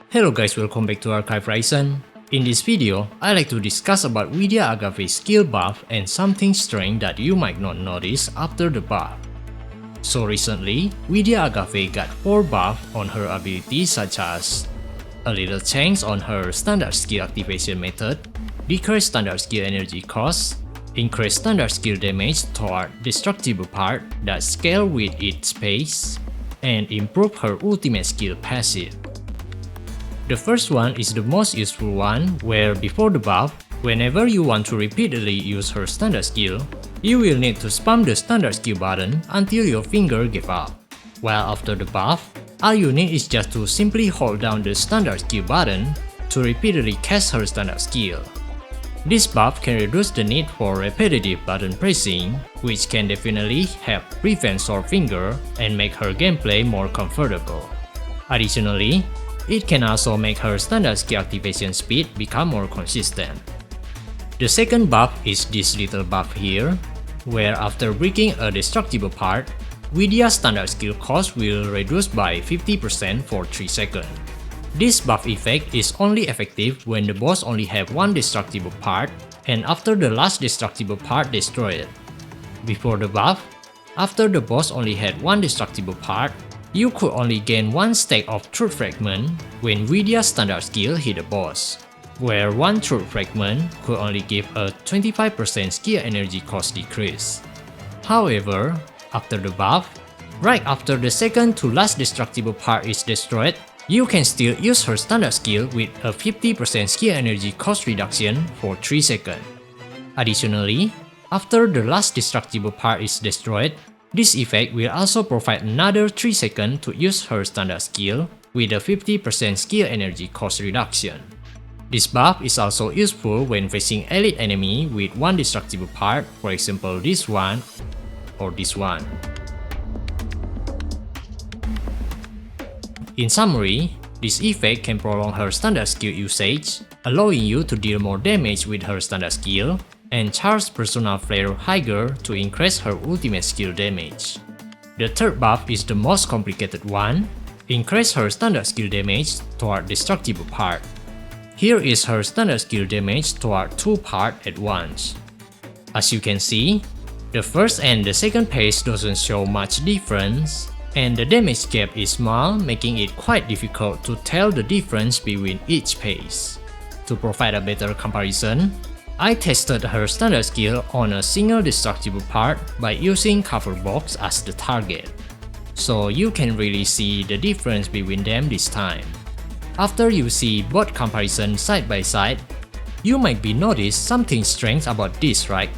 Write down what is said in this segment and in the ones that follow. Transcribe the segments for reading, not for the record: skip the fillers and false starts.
Hello guys, welcome back to Archive Ryzen. In this video, I like to discuss about VIDYA AGAVE skill buff and something strange that you might not notice after the buff. So recently, VIDYA AGAVE got 4 buffs on her abilities such as a little change on her standard skill activation method, decrease standard skill energy cost, increase standard skill damage toward destructible part that scale with its pace, and improve her ultimate skill passive. The first one is the most useful one, where before the buff, whenever you want to repeatedly use her standard skill, you will need to spam the standard skill button until your finger give up. While after the buff, all you need is just to simply hold down the standard skill button to repeatedly cast her standard skill. This buff can reduce the need for repetitive button pressing, which can definitely help prevent sore finger and make her gameplay more comfortable. Additionally, it can also make her standard skill activation speed become more consistent. The second buff is this little buff here, where after breaking a destructible part, VIDYA's standard skill cost will reduce by 50% for 3 seconds. This buff effect is only effective when the boss only have one destructible part and after the last destructible part destroyed. Before the buff, after the boss only had one destructible part, you could only gain 1 stack of truth fragment when VIDYA's standard skill hit a boss, where 1 truth fragment could only give a 25% skill energy cost decrease. However, after the buff, right after the second to last destructible part is destroyed, you can still use her standard skill with a 50% skill energy cost reduction for 3 seconds. Additionally, after the last destructible part is destroyed, this effect will also provide another 3 seconds to use her standard skill with a 50% skill energy cost reduction. This buff is also useful when facing elite enemy with one destructible part, for example this one or this one. In summary, this effect can prolong her standard skill usage, allowing you to deal more damage with her standard skill, and charge personal flare higher to increase her ultimate skill damage. The third buff is the most complicated one, increase her standard skill damage toward destructible part. Here is her standard skill damage toward 2 parts at once. As you can see, the first and the second pace doesn't show much difference, and the damage gap is small, making it quite difficult to tell the difference between each pace. To provide a better comparison, I tested her standard skill on a single destructible part by using cover box as the target, so you can really see the difference between them this time. After you see both comparisons side by side, you might be notice something strange about this, right?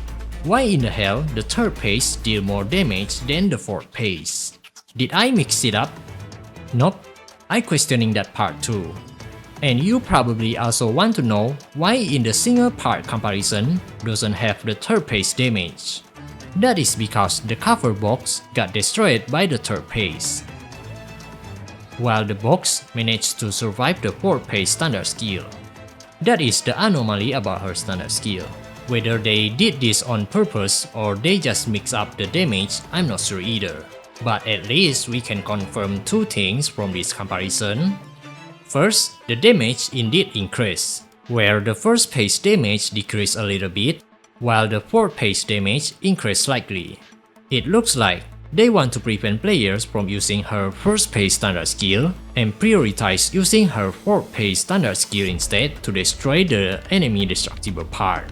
Why in the hell the third pace deal more damage than the fourth pace? Did I mix it up? Nope, I questioning that part too. And you probably also want to know why in the single part comparison doesn't have the third pace damage. That is because the cover box got destroyed by the third pace, while the box managed to survive the fourth pace standard skill. That is the anomaly about her standard skill. Whether they did this on purpose or they just mix up the damage, I'm not sure either. But at least we can confirm 2 things from this comparison. First, the damage indeed increased, where the first pace damage decreased a little bit, while the fourth pace damage increased slightly. It looks like they want to prevent players from using her first pace standard skill and prioritize using her fourth pace standard skill instead to destroy the enemy destructible part.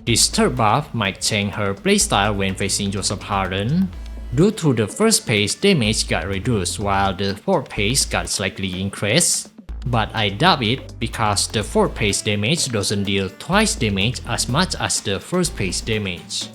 This third buff might change her playstyle when facing Joseph Harden, due to the first pace damage got reduced while the fourth pace got slightly increased. But I doubt it because the fourth pace damage doesn't deal twice damage as much as the first pace damage.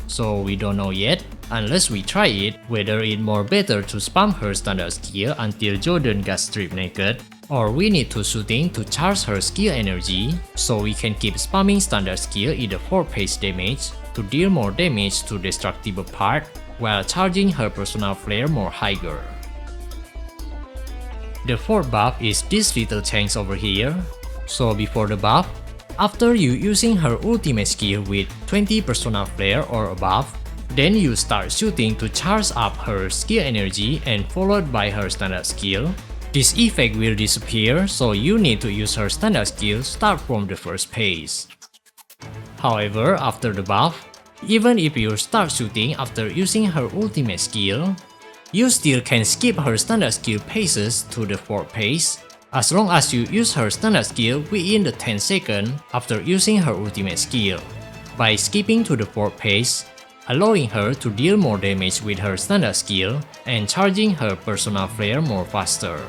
So we don't know yet, unless we try it, whether it's more better to spam her standard skill until Jordan got stripped naked, or we need to shooting to charge her skill energy so we can keep spamming standard skill in the fourth pace damage to deal more damage to destructible part while charging her personal flare more higher. The fourth buff is this little change over here. So before the buff, after you using her ultimate skill with 20 personal flare or above, then you start shooting to charge up her skill energy and followed by her standard skill, This effect will disappear, so you need to use her standard skill start from the first phase. However, after the buff, even if you start shooting after using her ultimate skill, you still can skip her standard skill phases to the 4th phase, as long as you use her standard skill within the 10 seconds after using her ultimate skill, by skipping to the 4th phase, allowing her to deal more damage with her standard skill and charging her personal flare more faster.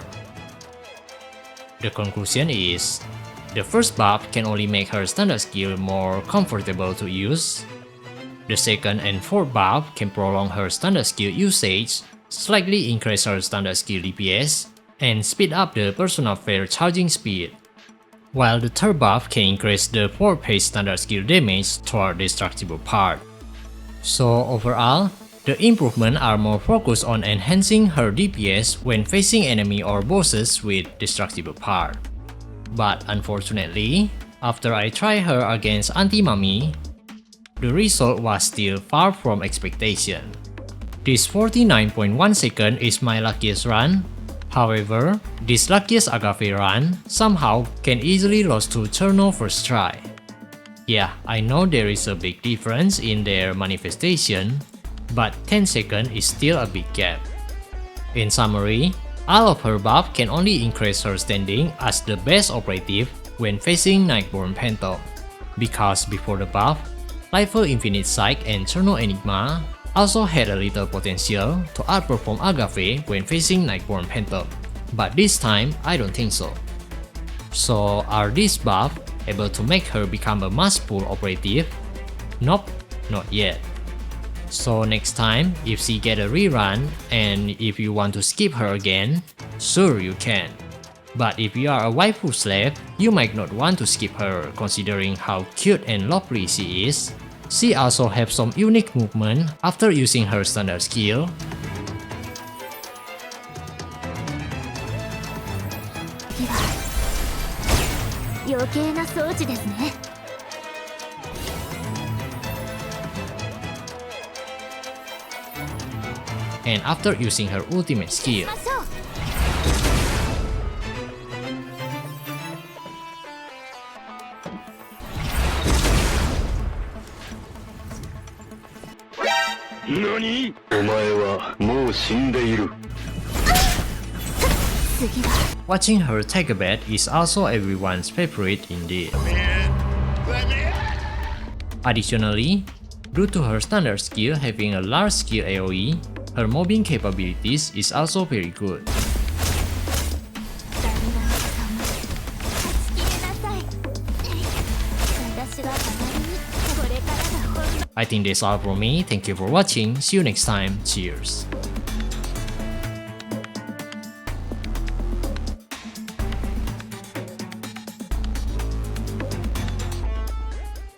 The conclusion is, the first buff can only make her standard skill more comfortable to use. The second and 4th buff can prolong her standard skill usage, slightly increase her standard skill DPS, and speed up the personal flare charging speed. While the 3rd buff can increase the 4th phase standard skill damage toward the destructible part. So overall, the improvements are more focused on enhancing her DPS when facing enemy or bosses with destructible part. But unfortunately, after I tried her against Anti-Mami, the result was still far from expectation. This 49.1 second is my luckiest run. However, this luckiest AGAVE run somehow can easily lose to Cherno first try. Yeah, I know there is a big difference in their manifestation, but 10 seconds is still a big gap. In summary, all of her buff can only increase her standing as the best operative when facing Nightborn Phantom, because before the buff, Lifer Infinite Psych and Cherno Enigma also had a little potential to outperform AGAVE when facing Nightborn Phantom, but this time I don't think so. So are these buffs able to make her become a must pull operative? Nope, not yet. So next time, if she get a rerun and if you want to skip her again, sure you can. But if you are a waifu slave, you might not want to skip her considering how cute and lovely she is. She also has some unique movement after using her standard skill. And after using her ultimate skill. NANI?! お前はもう死んでいる。 Watching her take a bet is also everyone's favorite indeed. Additionally, due to her standard skill having a large skill AoE, her mobbing capabilities is also very good. I think that's all from me. Thank you for watching. See you next time. Cheers.